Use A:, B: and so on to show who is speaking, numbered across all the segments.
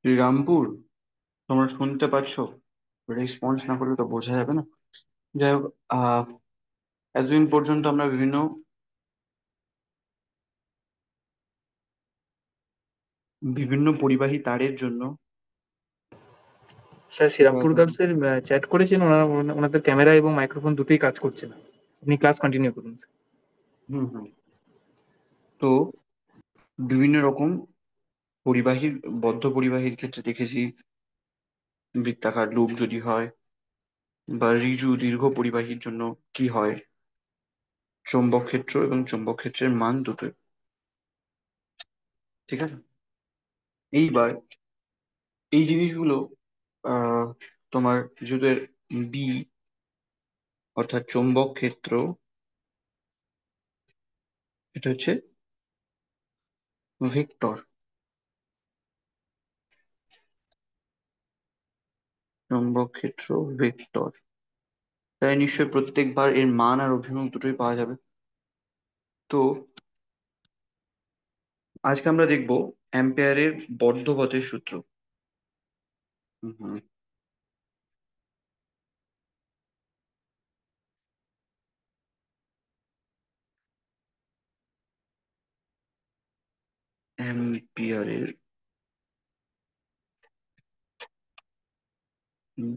A: শ্রীরামপুর, তোমরা শুনতে পাচ্ছ? রেসপন্স না করলে তো বোঝা যাবে না। যাই হোক, এতদিন পর্যন্ত আমরা বিভিন্ন বিভিন্ন পরিবাহী তারের জন্য
B: স্যার, শ্রীরামপুর গার্লসের চ্যাট করেছেন, ওনাদের ক্যামেরা এবং মাইক্রোফোন দুটোই কাজ করছে না। আপনি ক্লাস কন্টিনিউ করুন স্যার।
A: হুম হুম তো বিভিন্ন রকম পরিবাহীর বদ্ধ পরিবাহীর ক্ষেত্রে দেখেছি বৃত্তাকার লুপ যদি হয়, বা ঋজু দীর্ঘ পরিবাহীর জন্য কি হয়, চৌম্বক ক্ষেত্র এবং চৌম্বক ক্ষেত্রের মান দুটোই। ঠিক আছে, এইবার এই জিনিসগুলো আহ তোমার যেহেতু বি অর্থাৎ চৌম্বক ক্ষেত্র, এটা হচ্ছে ভেক্টর। চৌম্বক ক্ষেত্র ভেক্টর, তাই নিশ্চয়ই প্রত্যেকবার এর মান আর অভিমুখ দুটোই পাওয়া যাবে। তো আজকে আমরা দেখব অ্যাম্পিয়ারের বর্ধপথের সূত্র। হুম, অ্যাম্পিয়ারের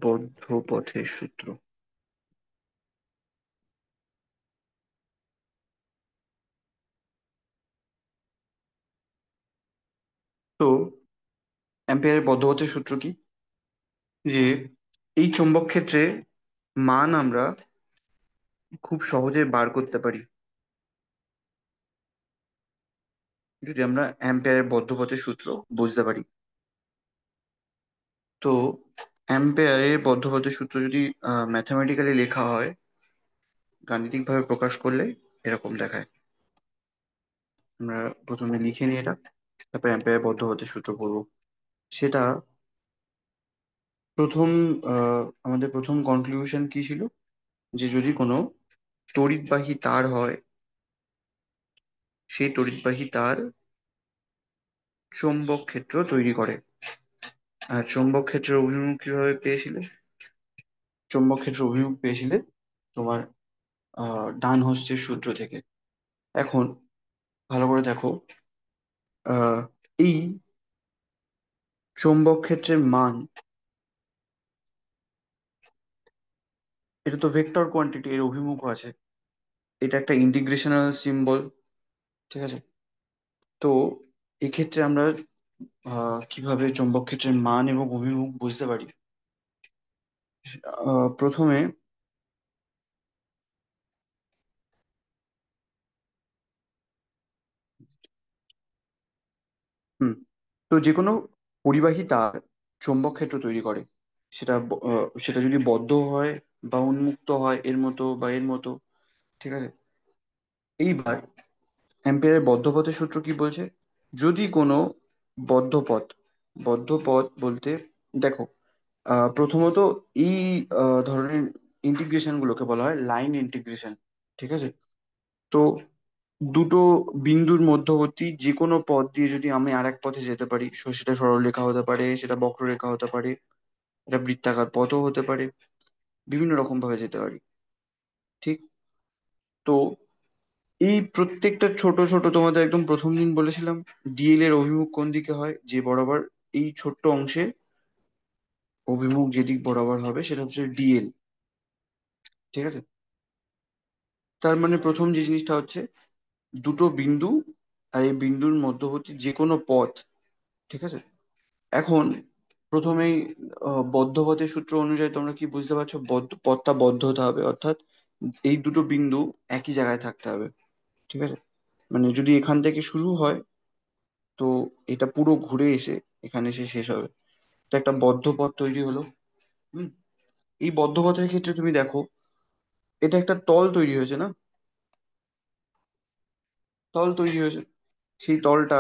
A: বর্ধপথের সূত্র। তো অ্যাম্পিয়ারের বর্ধপথের সূত্র কি? যে এই চৌম্বক ক্ষেত্রে মান আমরা খুব সহজে বার করতে পারি যদি আমরা অ্যাম্পিয়ারের বর্ধপথের সূত্র বুঝতে পারি। তো অ্যাম্পিয়ারের বর্ধপথের সূত্র যদি ম্যাথামেটিক্যালি লেখা হয়, গাণিতিকভাবে প্রকাশ করলে এরকম দেখায়। আমরা প্রথমে লিখে নিই এটা, তারপরে অ্যাম্পিয়ারের বর্ধপথের সূত্র পড়বো। সেটা প্রথম আমাদের প্রথম কনক্লুশন কি ছিল? যে যদি কোনো তড়িৎবাহী তার হয়, সেই তড়িৎবাহী তার চৌম্বক ক্ষেত্র তৈরি করে। আর চৌম্বক ক্ষেত্রের অভিমুখ কিভাবে পেয়েছিলে? চৌম্বক ক্ষেত্রের অভিমুখ পেয়েছিলে তোমার ডান হস্তের সূত্র থেকে। এখন ভালো করে দেখো, আহ এই চৌম্বক ক্ষেত্রের মান, এটা তো ভেক্টর কোয়ান্টিটি, এর অভিমুখ আছে, এটা একটা ইন্টিগ্রেশনাল সিম্বল। ঠিক আছে, তো এক্ষেত্রে আমরা কিভাবে চৌম্বক ক্ষেত্রের মান এবং অভিমুখ বুঝতে পারি? প্রথমে হুম তো যে কোনো পরিবাহী তার চৌম্বক ক্ষেত্র তৈরি করে। সেটা যদি বদ্ধ হয় বা উন্মুক্ত হয়, এর মতো বা এর মতো। ঠিক আছে, এইবার অ্যাম্পিয়ারের বদ্ধপথের সূত্র কি বলছে? যদি কোনো বদ্ধ পথ, বদ্ধ পথ বলতে দেখো, প্রথমত এই ধরনের ইন্টিগ্রেশন গুলোকে বলা হয় লাইন ইন্টিগ্রেশন। ঠিক আছে, তো দুটো বিন্দুর মধ্যবর্তী যে কোনো পথ দিয়ে যদি আমি আর এক পথে যেতে পারি, সেটা সরলরেখা হতে পারে, সেটা বক্ররেখা হতে পারে, এটা বৃত্তাকার পথও হতে পারে, বিভিন্ন রকম ভাবে যেতে পারি। ঠিক, তো এই প্রত্যেকটা ছোট ছোট, তোমাদের একদম প্রথম দিন বলেছিলাম ডিএল এর অভিমুখ কোন দিকে হয়, যে বরাবর এই ছোট্ট অংশে অভিমুখ যেদিক বরাবর হবে সেটা হচ্ছে ডিএল। ঠিক আছে, তার মানে প্রথম যে জিনিসটা হচ্ছে দুটো বিন্দু আর এই বিন্দুর মধ্যবর্তী যে কোনো পথ। ঠিক আছে, এখন প্রথমেই বদ্ধপথের সূত্র অনুযায়ী তোমরা কি বুঝতে পারছো? পথটা বদ্ধ হতে হবে, অর্থাৎ এই দুটো বিন্দু একই জায়গায় থাকতে হবে। ঠিক আছে, মানে যদি এখান থেকে শুরু হয়, তো এটা পুরো ঘুরে এসে এখানে এসে শেষ হবে। তো একটা বদ্ধ পথ তৈরি হলো। হুম এই বদ্ধ পথের ক্ষেত্রে তুমি দেখো, এটা একটা তল তৈরি হয়েছে না? তল তৈরি হয়েছে, সেই তলটা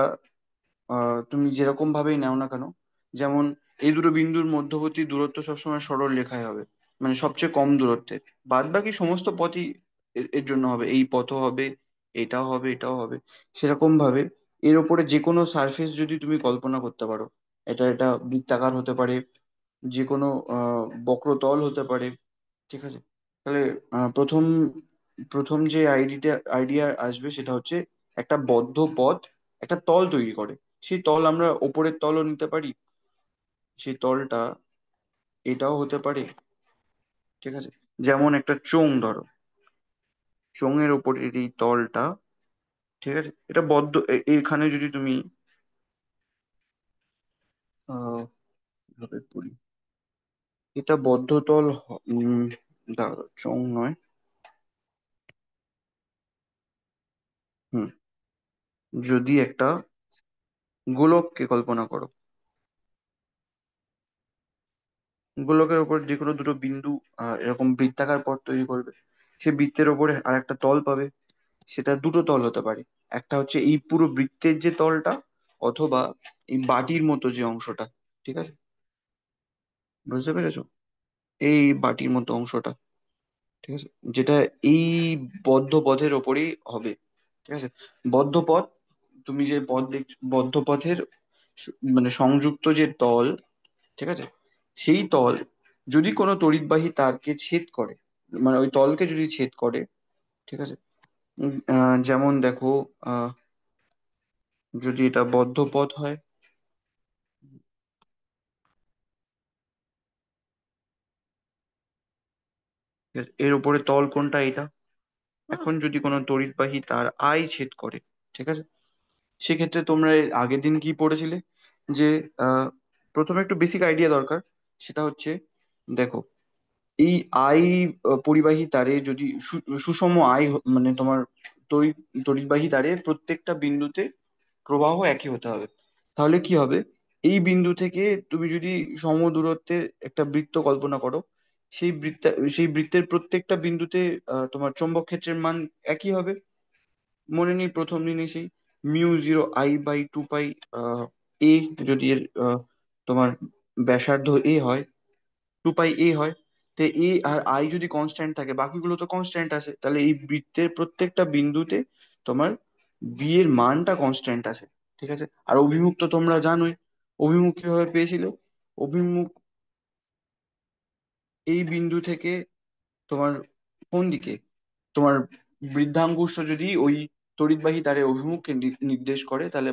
A: তুমি যেরকম ভাবেই নাও না কেন, যেমন এই দুটো বিন্দুর মধ্যবর্তী দূরত্ব সবসময় সরল রেখায় হবে, মানে সবচেয়ে কম দূরত্বে। বাদ বাকি সমস্ত পথই এর জন্য হবে, এই পথও হবে, এটাও হবে, এটাও হবে। সেরকম ভাবে এর উপরে যে কোনো সারফেস যদি তুমি কল্পনা করতে পারো, এটা এটা বৃত্তাকার হতে পারে, যে কোনো বক্রতল হতে পারে। ঠিক আছে। তাহলে প্রথম প্রথম যে আইডিয়া আসবে সেটা হচ্ছে একটা বদ্ধ পথ একটা তল তৈরি করে। সেই তল আমরা ওপরের তলও নিতে পারি, সেই তলটা এটাও হতে পারে। ঠিক আছে। যেমন একটা চোঙ ধরো, চোঙের ওপরের এই তলটা, ঠিক আছে, এটা বদ্ধ এখানে যদি তুমি আহ ভাবে বলি, এটা বদ্ধ তল দাঁড়াও, চোঙ নয়। হুম, যদি একটা গোলককে কল্পনা করো, গোলকের ওপর যে কোনো দুটো বিন্দু এরকম বৃত্তাকার পথ তৈরি করবে, সে বৃত্তের ওপরে আর একটা তল পাবে। সেটা দুটো তল হতে পারে, একটা হচ্ছে এই পুরো বৃত্তের যে তলটা, অথবা এই বাটির মতো যে অংশটা। ঠিক আছে, বুঝতে পেরেছো? এই বাটির মতো অংশটা, ঠিক আছে, যেটা এই বদ্ধ পথের ওপরেই হবে। ঠিক আছে। বদ্ধ পথ, তুমি যে পথ দেখছো, বদ্ধ পথের মানে সংযুক্ত যে তল, ঠিক আছে, সেই তল যদি কোনো তড়িৎবাহী তারকে ছেদ করে, মানে ওই তলকে যদি ছেদ করে, ঠিক আছে, যেমন দেখো, আহ, যদি এটা বদ্ধ পথ হয়, ঠিক আছে, এর উপরে তল কোনটা? এটা। এখন যদি কোনো তড়িৎবাহী তার আই ছেদ করে, ঠিক আছে, সেক্ষেত্রে তোমরা এর আগের দিন কি পড়েছিলে, যে আহ, প্রথমে একটু বেসিক আইডিয়া দরকার। সেটা হচ্ছে, দেখো, এই আই পরিবাহী তারে যদি সুষম আই মানে তোমার তড়িৎ তড়িৎবাহী তারে প্রত্যেকটা বিন্দুতে প্রবাহ একই হতে হবে। তাহলে কি হবে, এই বিন্দু থেকে তুমি যদি সম দূরত্বে একটা বৃত্ত কল্পনা করো, সেই সেই বৃত্তের প্রত্যেকটা বিন্দুতে তোমার চৌম্বক ক্ষেত্রের মান একই হবে। মনে নেই প্রথম জিনিসই, μ0I/2 পাই এ, যদি এর তোমার ব্যাসার্ধ এ হয়, 2 পাই এ হয়, তো এ আর আই যদি কনস্ট্যান্ট থাকে, বাকিগুলো তো কনস্ট্যান্ট আছে, তাহলে এই বৃত্তের প্রত্যেকটা বিন্দুতে তোমার বি এর মানটা কনস্ট্যান্ট আছে। ঠিক আছে। আর অভিমুখ তো তোমরা জানোই, অভিমুখ কিভাবে পেয়েছিলে? অভিমুখ এই বিন্দু থেকে তোমার কোন দিকে, তোমার বৃদ্ধাঙ্গুষ্ঠ যদি ওই তড়িৎবাহী তারের অভিমুখকে নির্দেশ করে, তাহলে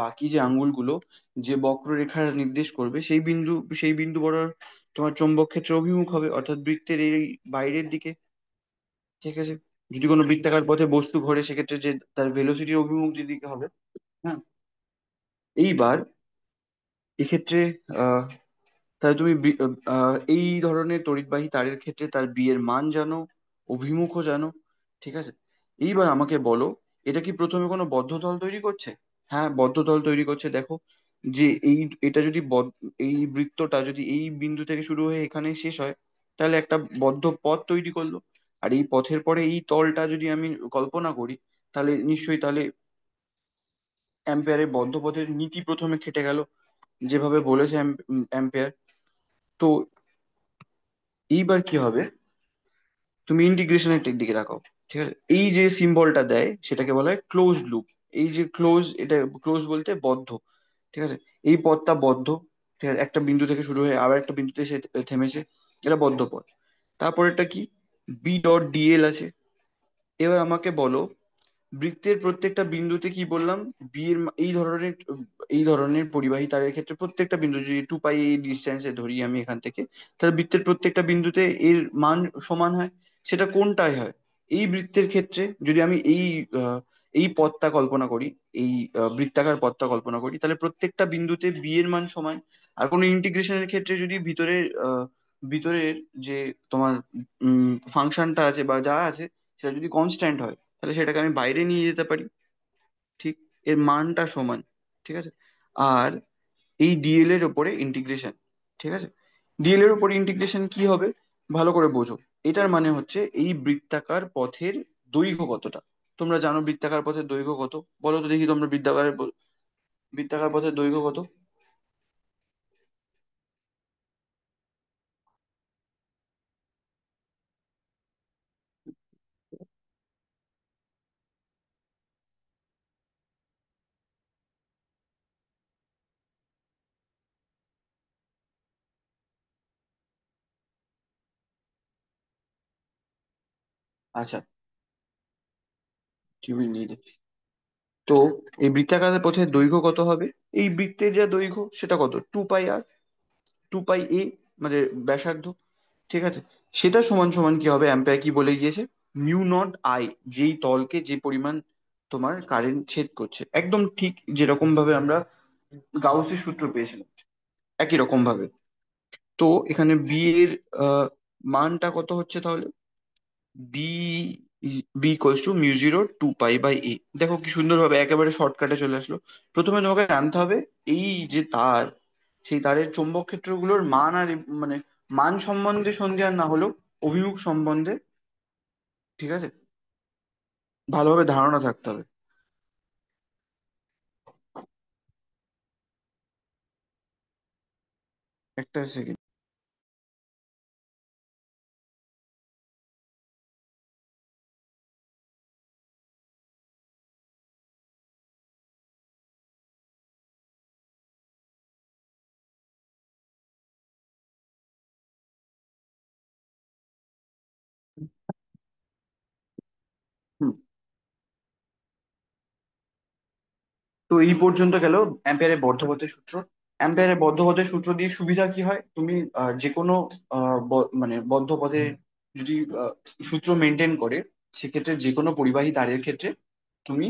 A: বাকি যে আঙ্গুলগুলো যে বক্ররেখা নির্দেশ করবে, সেই বিন্দু বরাবর তোমার চৌম্বক ক্ষেত্র অভিমুখ হবে, অর্থাৎ বৃত্তের এই বাইরের দিকে। ঠিক আছে। যদি কোনো বৃত্তাকার পথে বস্তু ঘোরে, সেক্ষেত্রে যে তার ভেলোসিটির অভিমুখ যেদিকে হবে। হ্যাঁ। এইবার এক্ষেত্রে তাহলে তুমি এই ধরনের তড়িৎবাহী তারের ক্ষেত্রে তার বি এর মান জানো, অভিমুখও জানো। ঠিক আছে। এইবার আমাকে বলো, এটা কি প্রথমে কোনো বদ্ধ তল তৈরি করছে? হ্যাঁ, বদ্ধ তল তৈরি করছে। দেখো, যে এটা যদি এই বৃত্তটা যদি এই বিন্দু থেকে শুরু হয়ে এখানে শেষ হয়, তাহলে একটা বদ্ধ পথ তৈরি করলো। আর এই পথের পরে এই তলটা যদি আমি কল্পনা করি, তাহলে নিশ্চয়ই তাহলে অ্যাম্পিয়ারের বদ্ধ পথের নীতি প্রথমে খেটে গেল, যেভাবে বলেছে অ্যাম্পিয়ার। তো এইবার কি হবে, তুমি ইন্টিগ্রেশনের দিকে রাখো। ঠিক আছে। এই যে সিম্বলটা দেয় সেটাকে বলা হয় ক্লোজ লুপ। এই যে ক্লোজ, এটা ক্লোজ বলতে বদ্ধ। ঠিক আছে। এই পথটা বদ্ধ। ঠিক আছে, একটা বিন্দু থেকে শুরু হয়ে আবার একটা বিন্দুতে এসে থেমেছে, এটা বদ্ধ পথ। তারপরেরটা কি, B.dl আছে। এবার আমাকে বলো, বৃত্তের প্রত্যেকটা বিন্দুতে কি বললাম, বি এর এই ধরনের পরিবাহী তারের ক্ষেত্রে প্রত্যেকটা বিন্দু যদি 2 পাই এই ডিস্টেন্সে ধরি আমি এখান থেকে, তাহলে বৃত্তের প্রত্যেকটা বিন্দুতে এর মান সমান হয়। সেটা কোনটায় হয়? এই বৃত্তের ক্ষেত্রে যদি আমি এই পথটা কল্পনা করি, এই বৃত্তাকার পথটা কল্পনা করি, তাহলে প্রত্যেকটা বিন্দুতে বি এর মান সমান। আর কোনো ইন্টিগ্রেশনের ক্ষেত্রে যদি ভিতরের যে তোমার ফাংশনটা আছে বা যা আছে, সেটা যদি কনস্ট্যান্ট হয়, তাহলে সেটাকে আমি বাইরে নিয়ে যেতে পারি। ঠিক, এর মানটা সমান। ঠিক আছে। আর এই ডিএল এর উপরে ইন্টিগ্রেশন, ঠিক আছে, ডিএল এর উপরে ইন্টিগ্রেশন কি হবে, ভালো করে বোঝো। এটার মানে হচ্ছে এই বৃত্তাকার পথের দৈর্ঘ্য কতটা। তোমরা জানো বৃত্তাকার পথের দৈর্ঘ্য কত? বলো তো দেখি, তোমরা বৃত্তাকার পথের দৈর্ঘ্য কত? আচ্ছা, টিউবিং নিয়ে দেখি। তো এই বৃত্তাকারের পথের দৈর্ঘ্য কত হবে? এই বৃত্তের যা দৈর্ঘ্য সেটা কত, 2 পাই আর, 2 পাই এ, মানে ব্যাসার্ধ। ঠিক আছে, সেটা সমান সমান কি হবে, অ্যাম্পিয়ার কি বলে গিয়েছে, μ0 I, যেই তলকে যে পরিমাণ তোমার কারেন্ট ছেদ করছে, একদম ঠিক যেরকম ভাবে আমরা গাউসের সূত্র পেয়েছিলাম, একই রকম ভাবে। তো এখানে বি এর আহ, মানটা কত হচ্ছে তাহলে, B B equals to μ0 2 pi by A. দেখো কি সুন্দরভাবে একেবারে শর্টকাটে চলে আসলো। প্রথমে তোমাকে জানতে হবে এই যে তার, সেই তারের চৌম্বক ক্ষেত্রগুলোর মান আর মানে মান সম্বন্ধে সন্ধিহান না হলেও অভিমুখ সম্বন্ধে, ঠিক আছে, ভালোভাবে ধারণা থাকতে হবে। একটা সেকেন্ড। হুম। তো এই পর্যন্ত গেল অ্যাম্পিয়ারের বর্ধপতের সূত্র। অ্যাম্পিয়ারের বর্ধপতের সূত্র দিয়ে সুবিধা কি হয়, তুমি যে কোনো মানে বদ্ধপথে যদি সূত্র মেনটেন করে, সেক্ষেত্রে যে কোনো পরিবাহী তারের ক্ষেত্রে তুমি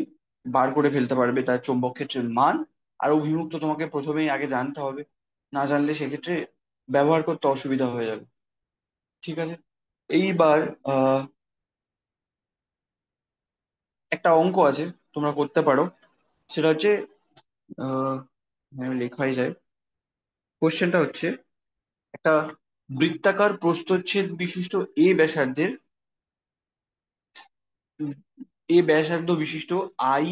A: বার করে ফেলতে পারবে তার চৌম্বক ক্ষেত্রের মান। আর অভিমুখ তো তোমাকে প্রথমেই আগে জানতে হবে, না জানলে সেক্ষেত্রে ব্যবহার করতে অসুবিধা হয়ে যাবে। ঠিক আছে, এইবার আহ একটা অঙ্ক আছে, তোমরা করতে পারো। সেটা হচ্ছে আহ লেখাই যায়। কোশ্চেনটা হচ্ছে, একটা বৃত্তাকার প্রস্থচ্ছেদ বিশিষ্ট এ ব্যাসার্ধের, এ ব্যাসার্ধ বিশিষ্ট আই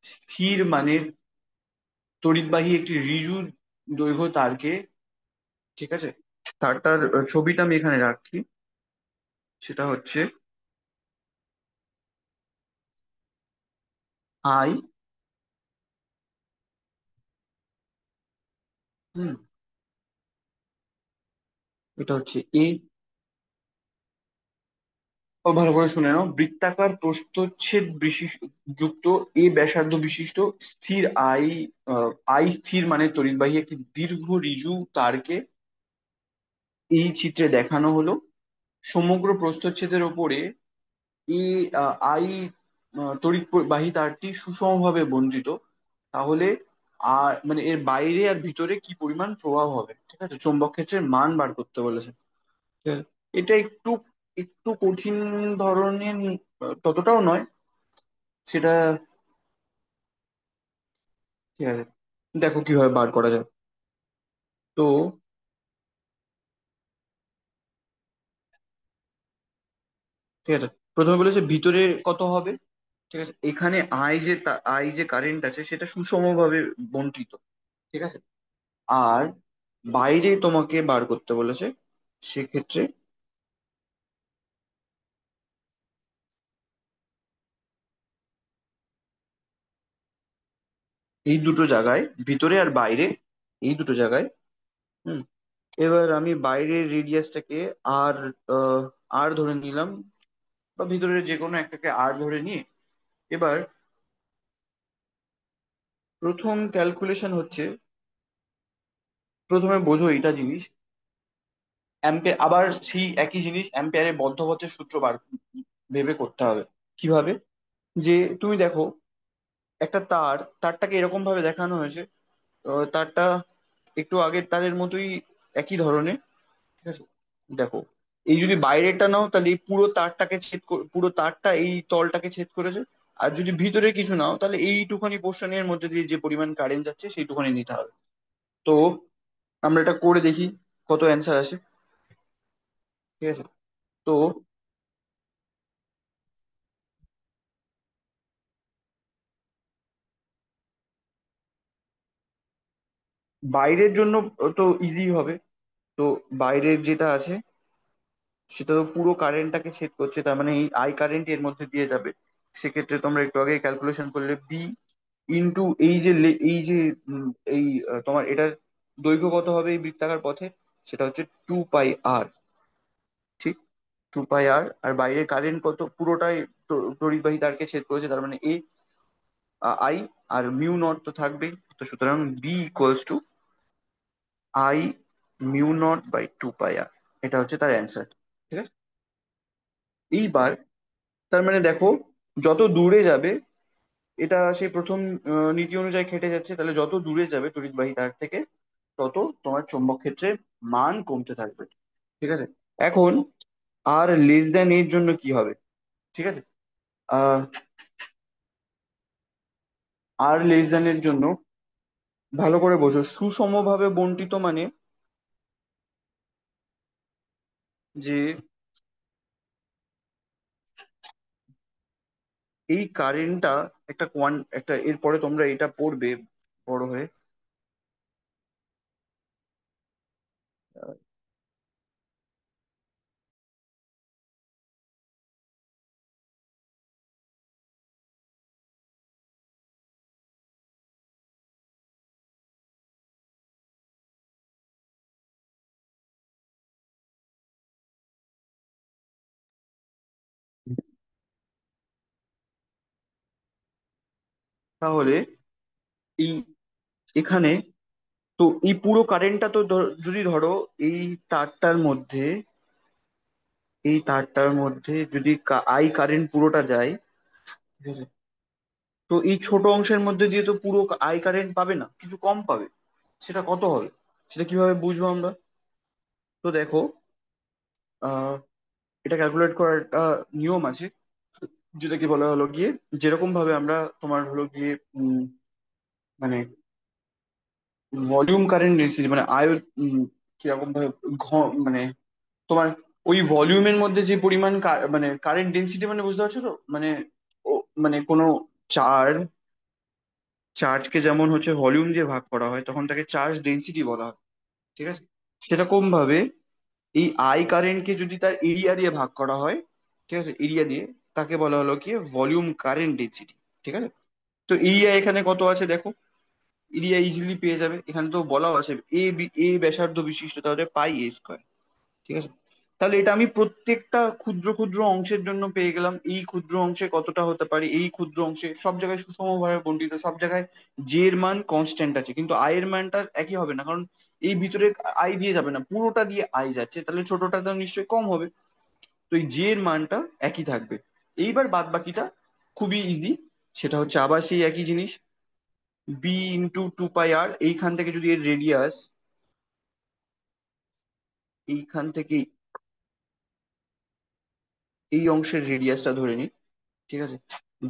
A: স্থির মানের তড়িৎবাহী একটি ঋজু দৈর্ঘ্য তারকে, ঠিক আছে, তারটার ছবিটা আমি এখানে রাখছি। সেটা হচ্ছে আই, হুম, এটা হচ্ছে এ। ও ভালো করে শুনে নাও, বৃত্তাকার প্রস্থচ্ছেদ বিশিষ্ট যুক্ত এ ব্যাসার্ধ বিশিষ্ট স্থির আই, আই স্থির মানে তড়িৎবাহী একটি দীর্ঘ ঋজু তারকে এই চিত্রে দেখানো হলো। সমগ্র প্রস্থচ্ছেদের ওপরে এই আই তড়িৎবাহী তারটি সুষমভাবে বন্টিত। তাহলে আর মানে এর বাইরে আর ভিতরে কি পরিমাণ প্রভাব হবে, ঠিক আছে, চৌম্বক ক্ষেত্রের মান বার করতে বলেছে। ঠিক আছে, এটা একটু একটু কঠিন ধরনের, ততটাও নয় সেটা। ঠিক আছে, দেখো কিভাবে বার করা যায়। তো ঠিক আছে, প্রথমে বলেছে ভিতরে কত হবে। ঠিক আছে, এখানে আই যে কারেন্ট আছে সেটা সুষমভাবে বন্টিত। ঠিক আছে, আর বাইরে তোমাকে বার করতে বলেছে, সেক্ষেত্রে এই দুটো জায়গায়, ভিতরে আর বাইরে, এই দুটো জায়গায়, হুম, এবার আমি বাইরের রেডিয়াসটাকে আর, আহ, আর ধরে নিলাম, বা ভিতরের যে কোনো একটাকে আর ধরে নিয়ে, এবার প্রথম ক্যালকুলেশন হচ্ছে, প্রথমে বোঝো এটা জিনিস, অ্যাম্পিয়ার, আবার সেই একই জিনিস অ্যাম্পিয়ারের বদ্ধপথের সূত্র বার ভেবে করতে হবে। কিভাবে, যে তুমি দেখো একটা তারটাকে এরকম ভাবে দেখানো হয়েছে, তারটা একটু আগের তারের মতোই, একই ধরনের। ঠিক আছে, দেখো এই যদি বাইরেটা নাও তাহলে এই পুরো তারটাকে পুরো তারটা এই তলটাকে ছেদ করেছে। আর যদি ভিতরে কিছু নাও তাহলে এইটুখানি পোর্শনের মধ্যে দিয়ে যে পরিমাণ কারেন্ট যাচ্ছে সেইটুখানি নিতে হবে। তো আমরা এটা করে দেখি কত অ্যান্সার আসে। ঠিক আছে, তো বাইরের জন্য তো ইজি হবে। তো বাইরের যেটা আছে সেটা তো পুরো কারেন্টটাকে ছেদ করছে, তার মানে এই আই কারেন্ট এর মধ্যে দিয়ে যাবে। সেক্ষেত্রে তোমরা একটু আগে ক্যালকুলেশন করলে বি ইন্টু এই যে এই যে এই তোমার এটার দৈর্ঘ্য কত হবে এই বৃত্তাকার পথে, সেটা হচ্ছে 2 পাই আর। ঠিক, 2 পাই আর, আর বাইরে কারেন্ট কত, পুরোটাই তড়িৎবাহী তারকে ছেদ করেছে, তার মানে আই, আর মিউ নট তো থাকবেই। তো সুতরাং B equals to I mu naught by 2 pi r, এটা হচ্ছে তার অ্যান্সার। ঠিক আছে। এইবার তার মানে দেখো, যত দূরে যাবে, এটা সেই প্রথম নীতি অনুযায়ী খেটে যাচ্ছে, তাহলে যত দূরে যাবে তড়িৎবাহী তার থেকে, তত তোমার চৌম্বক ক্ষেত্রের মান কমতে থাকবে। ঠিক আছে। এখন আর লেস দ্যান এর জন্য কি হবে? ঠিক আছে। আহ আর লেস দ্যান এর জন্য ভালো করে বোঝো, সুষমভাবে বন্টিত মানে যে এই কারেন্টটা একটা, এরপরে তোমরা এটা পড়বে বড় হয়ে। তাহলে এই এখানে, তো এই পুরো কারেন্টটা তো যদি ধরো এই তারটার মধ্যে, এই তারটার মধ্যে যদি আই কারেন্ট পুরোটা যায়, ঠিক আছে, তো এই ছোট অংশের মধ্যে দিয়ে তো পুরো আই কারেন্ট পাবে না, কিছু কম পাবে। সেটা কত হবে? সেটা কিভাবে বুঝবো আমরা? তো দেখো, আহ এটা ক্যালকুলেট করার একটা নিয়ম আছে, যেটাকে বলা হলো গিয়ে, যেরকম ভাবে আমরা তোমার হলো গিয়ে মানে ভলিউম কারেন্ট ডেন্সিটি, মানে কিরকম ভাবে মানে তোমার ওই ভলিউমের মধ্যে যে পরিমাণ মানে কারেন্ট ডেন্সিটি, মানে বুঝতে পারছো তো, মানে ও মানে কোনো চার্জ, চার্জকে যেমন হচ্ছে ভলিউম দিয়ে ভাগ করা হয়, তখন তাকে চার্জ ডেন্সিটি বলা হয়। ঠিক আছে। সেরকম ভাবে এই আই কারেন্টকে যদি তার এরিয়া দিয়ে ভাগ করা হয়, ঠিক আছে, এরিয়া দিয়ে, তাকে বলা হলো কি ভলিউম কারেন্ট ডেন্সিটি। ঠিক আছে। তো এরিয়া এখানে কত আছে দেখো, এরিয়া ইজিলি পেয়ে যাবে, এখানে তো বলাও আছে এ ব্যাসার্ধ বিশিষ্ট, তাহলে পাই a স্কোয়ার। ঠিক আছে। তাহলে এটা আমি প্রত্যেকটা ক্ষুদ্র ক্ষুদ্র অংশের জন্য পেয়ে গেলাম, এই ক্ষুদ্র অংশে কতটা হতে পারে, এই ক্ষুদ্র অংশে সব জায়গায় সুষমভাবে বন্টিত, সব জায়গায় জে এর মান কনস্ট্যান্ট আছে, কিন্তু আই এর মানটা একই হবে না, কারণ এই ভিতরে আই দিয়ে যাবে না, পুরোটা দিয়ে আই যাচ্ছে, তাহলে ছোটটা তো নিশ্চয়ই কম হবে। তো এই জে এর মানটা একই থাকবে। এইবার বাদ বাকিটা খুবই ইজি, সেটা হচ্ছে আবার সেই একই জিনিস, b × 2 পাই আর, এইখান থেকে যদি এর রেডিয়াস, এইখান থেকে এই অংশের রেডিয়াসটা ধরে নিই, ঠিক আছে,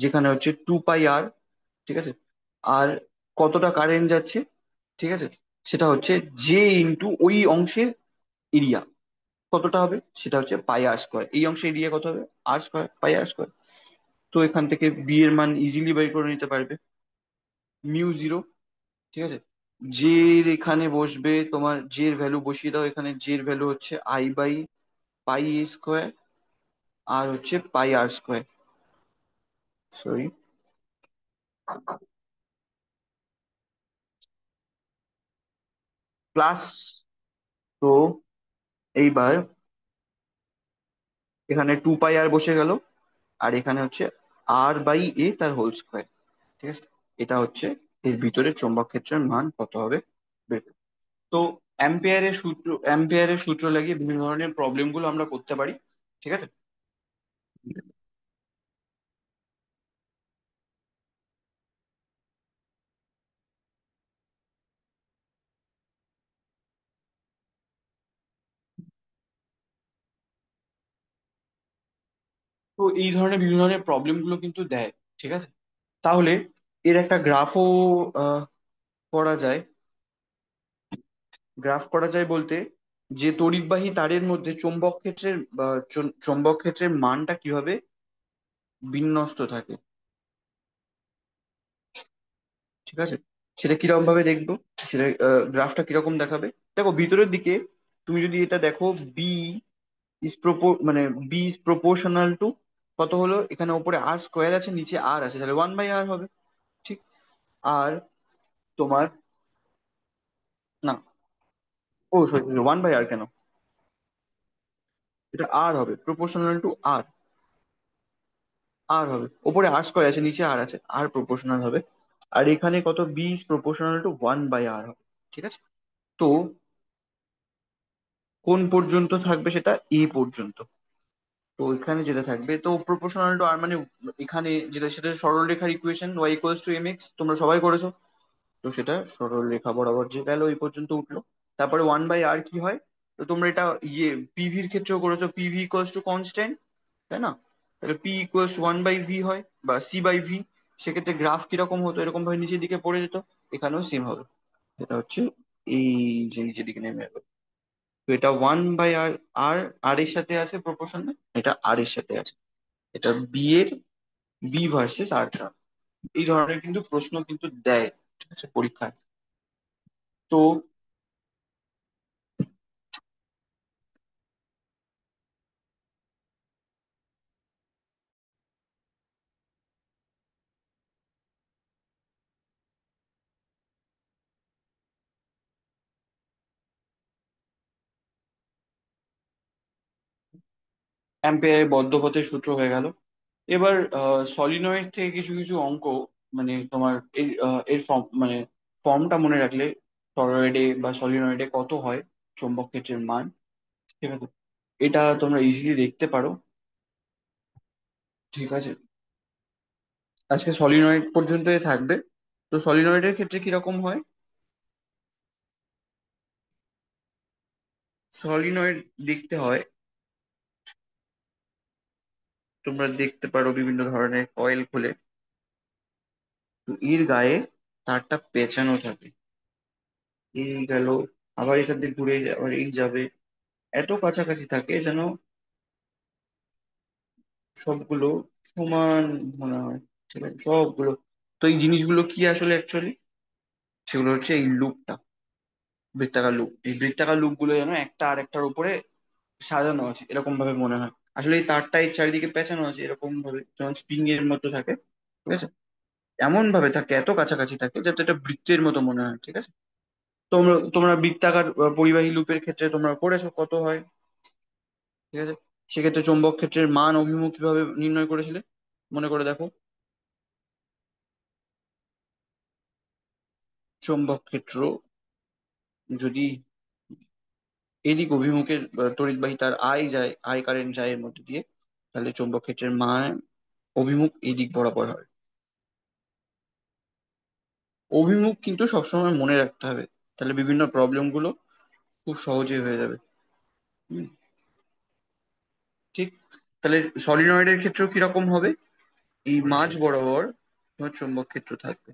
A: যেখানে হচ্ছে 2 পাই আর, ঠিক আছে, আর কতটা কারেন্ট যাচ্ছে, ঠিক আছে, সেটা হচ্ছে জে ইন্টু ওই অংশের এরিয়া, কতটা হবে সেটা হচ্ছে পাই আর স্কোয়ার, এই অংশের এরিয়া কত হবে, আর স্কোয়ার, পাই আর স্কোয়ার। তো এখান থেকে বি এর মান ইজিলি বের করে নিতে পারবে, মিউ 0। ঠিক আছে। জে এর এখানে বসবে, তোমার জে এর ভ্যালু বসিয়ে দাও, এখানে জে এর ভ্যালু হচ্ছে I/পাই a স্কোয়ার, আর হচ্ছে পাই আর স্কোয়ার, সরি, প্লাস। তো এইবার এখানে 2 পাই আর বসে গেল, আর এখানে হচ্ছে R/a তার হোল স্কোয়ার। ঠিক আছে। এটা হচ্ছে এর ভিতরে চৌম্বক ক্ষেত্রের মান কত হবে বের করতে। তো অ্যাম্পিয়ারের সূত্র লাগিয়ে বিভিন্ন ধরনের প্রবলেম গুলো আমরা করতে পারি। ঠিক আছে। তো এই ধরনের বিভিন্ন ধরনের প্রবলেম গুলো কিন্তু দেয়। ঠিক আছে। তাহলে এর একটা গ্রাফও করা যায়। গ্রাফ করা যায় বলতে, যে তড়িৎবাহী তারের মধ্যে চৌম্বক ক্ষেত্রের চৌম্বক ক্ষেত্রের মানটা কিভাবে বিন্যস্ত থাকে। ঠিক আছে। সেটা কিরকম ভাবে দেখবো, সেটা গ্রাফটা কিরকম দেখাবে। দেখো ভিতরের দিকে তুমি যদি এটা দেখো, বি মানে বি ইজ প্রপোর্শনাল টু কত হলো, এখানে উপরে আর স্কোয়ার আছে, নিচে আর আছে, তাহলে 1/r হবে। ঠিক। আর তোমার, না, ও সরি, 1/r কেন, এটা আর হবে, প্রপোর্শনাল টু আর। আর হবে, ওপরে আর স্কোয়ার আছে, নিচে আর আছে, আর প্রপোর্শনাল হবে। আর এখানে কত, B is proportional to 1/r হবে। ঠিক আছে। তো কোন পর্যন্ত থাকবে সেটা, এ পর্যন্ত। তো এখানে যেটা থাকবে, তো প্রপোর্শনাল টু আর মানে এখানে যেটা, সেটা সরলরেখার equation, y equals to m x, তোমরা সবাই করেছো। তো সেটা সরল রেখা বরাবর যে গেল এই পর্যন্ত উঠলো। তারপরে 1/r কি হয়, তো তোমরা এটা ইয়ে পিভির ক্ষেত্রেও করেছো, পিভি ইকুয়ালস টু কনস্ট্যান্ট, তাই না? তাহলে পি ইকুয়ালস 1/v হয়, বা c/v। সেক্ষেত্রে গ্রাফ কিরকম হতো, এরকম ভাবে নিচের দিকে পড়ে যেত। এখানেও সেম হবে। এটা হচ্ছে এই যে নিচের দিকে নেমে যাবে। তো এটা 1/r, আর আর এর সাথে আছে প্রপোর্শনাল, এটা আর এর সাথে আছে। এটা বি এর, বি ভার্সেস আর টা। এই ধরনের কিন্তু প্রশ্ন কিন্তু দেয়, ঠিক আছে, পরীক্ষায়। তো অ্যাম্পিয়ারের বদ্ধপথের সূত্র হয়ে গেল। এবার সলিনয়েড থেকে কিছু কিছু অঙ্ক, মানে তোমার এর ফর্ম, মানে ফর্মটা মনে রাখলে, টরয়েডে বা সলিনয়েডে কত হয় চৌম্বক ক্ষেত্রের মান। ঠিক আছে, এটা তোমরা ইজিলি দেখতে পারো। ঠিক আছে, আজকে সলিনয়েড পর্যন্তই থাকবে। তো সলিনয়েডের ক্ষেত্রে কিরকম হয়, সলিনয়েড দেখতে হয়, তোমরা দেখতে পারো বিভিন্ন ধরনের কয়েল খুলে। তো এর গায়ে তারটা পেঁচানো থাকে, এই গেল, আবার এখান থেকে ঘুরে আবার এই যাবে, এত কাছাকাছি থাকে যেন সবগুলো সমান মনে হয়। ঠিক আছে, সবগুলো। তো এই জিনিসগুলো কি আসলে অ্যাকচুয়ালি, সেগুলো হচ্ছে এই লুপটা, বৃত্তাকার লুপ। এই বৃত্তাকার লুপ গুলো যেন একটা আর একটার উপরে সাজানো আছে এরকম ভাবে মনে হয়। আসলে এই তারটা এর চারিদিকে পেঁচানো আছে এরকম ভাবে, যেমন স্প্রিং এর মতো থাকে। ঠিক আছে, এমন ভাবে থাকে, এত কাছাকাছি থাকে যাতে এটা বৃত্তের মতো মনে হয়। ঠিক আছে, তোমরা তোমরা বৃত্তাকার পরিবাহী লুপের ক্ষেত্রে তোমরা করেছো কত হয়। ঠিক আছে, সেক্ষেত্রে চৌম্বক ক্ষেত্রের মান অভিমুখ কিভাবে নির্ণয় করেছিলে, মনে করে দেখো। চৌম্বক ক্ষেত্র যদি এদিক অভিমুখে তড়িৎবাহী তার আই যায়, আই কারেন্ট যায় এর মধ্যে দিয়ে, তাহলে চৌম্বক ক্ষেত্রের মান অভিমুখ এদিক বরাবর হয়। অভিমুখ কিন্তু সবসময় মনে রাখতে হবে, তাহলে বিভিন্ন প্রবলেম গুলো খুব সহজে হয়ে যাবে। হুম, ঠিক। তাহলে সলিনয়েডের ক্ষেত্রেও কিরকম হবে, এই মাঝ বরাবর তোমার চৌম্বক ক্ষেত্র থাকবে,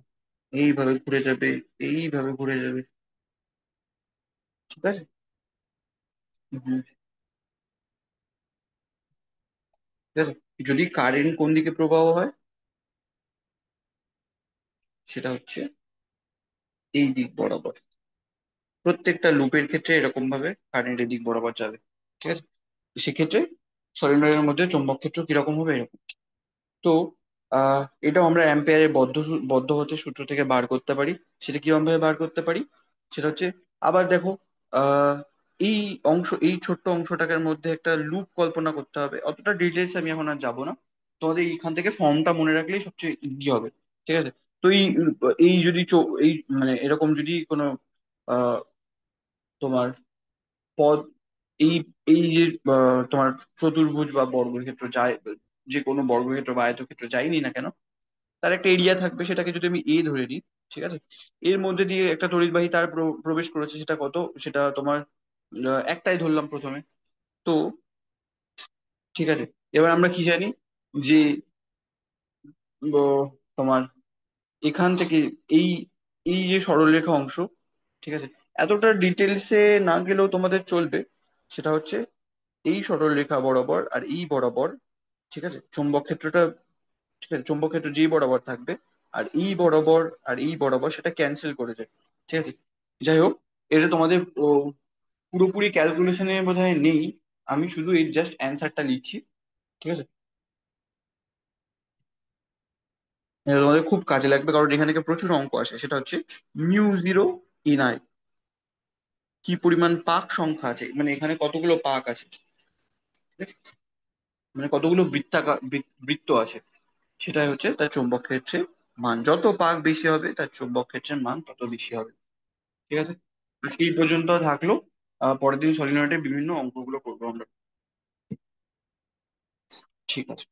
A: এইভাবে ঘুরে যাবে, এইভাবে ঘুরে যাবে। ঠিক আছে। হুম, ঠিক আছে। যদি কারেন্ট কোন দিকে প্রবাহ হয়, সেটা হচ্ছে এই দিক বরাবর। প্রত্যেকটা লুপের ক্ষেত্রে এরকম ভাবে কারেন্টের দিক বরাবর যাবে। ঠিক আছে, সেক্ষেত্রে সলিনয়েডের মধ্যে চৌম্বক ক্ষেত্র কিরকম হবে, এরকম। তো এটাও আমরা অ্যাম্পিয়ারের বদ্ধ হতে সূত্র থেকে বার করতে পারি। সেটা কিরকম ভাবে বার করতে পারি, সেটা হচ্ছে, আবার দেখো, আহ এই এই ছোট্ট অংশটাকের মধ্যে একটা লুপ কল্পনা করতে হবে। অতটা ডিটেলস আমি এখন আর যাবো না, তোমাদের এইখান থেকে ফর্মটা মনে রাখলেই সবচেয়ে ইজি হবে। ঠিক আছে। তো এই যদি এই মানে এরকম যদি কোনো আহ তোমার পদ, এই এই যে তোমার চতুর্ভুজ বা বর্গক্ষেত্র যায়, যে কোনো বর্গক্ষেত্র বা আয়তক্ষেত্র যাইনি না কেন, তার একটা এরিয়া থাকবে, সেটাকে যদি আমি এ ধরে নিই। ঠিক আছে, এর মধ্যে দিয়ে একটা তড়িৎবাহী তার প্রবেশ করেছে, সেটা কত, সেটা তোমার একটাই ধরলাম প্রথমে। তো ঠিক আছে, এবার আমরা কি জানি যে তোমার এখান থেকে এই এই যে সরলরেখা অংশ, ঠিক আছে, এতটা ডিটেলসে না গেলেও তোমাদের চলবে। সেটা হচ্ছে এই সরলরেখা বরাবর আর এই বরাবর, ঠিক আছে, চৌম্বক ক্ষেত্রটা, ঠিক আছে, চৌম্বক ক্ষেত্র যেই বরাবর থাকবে, আর এই বরাবর আর এই বরাবর সেটা ক্যান্সেল করে যায়। ঠিক আছে, যাই হোক, এটা তোমাদের পুরোপুরি ক্যালকুলেশনে বোধহয় নেই, আমি শুধু এর জাস্ট অ্যান্সারটা লিখছি। ঠিক আছে, এটা তোমাদের খুব কাজে লাগবে, কারণ এখান থেকে প্রচুর অঙ্ক আসে। সেটা হচ্ছে μ0 ইন আই, কি পরিমাণ পাক সংখ্যা আছে, মানে এখানে কতগুলো পাক আছে। ঠিক আছে? মানে কতগুলো বৃত্ত আছে, সেটাই হচ্ছে তার চৌম্বক ক্ষেত্রের মান। যত পাক বেশি হবে তার চৌম্বক ক্ষেত্রের মান তত বেশি হবে। ঠিক আছে, আজকে এই পর্যন্ত থাকলো। পরের দিন সলিনয়েডের বিভিন্ন অঙ্কগুলো করবো আমরা। ঠিক আছে।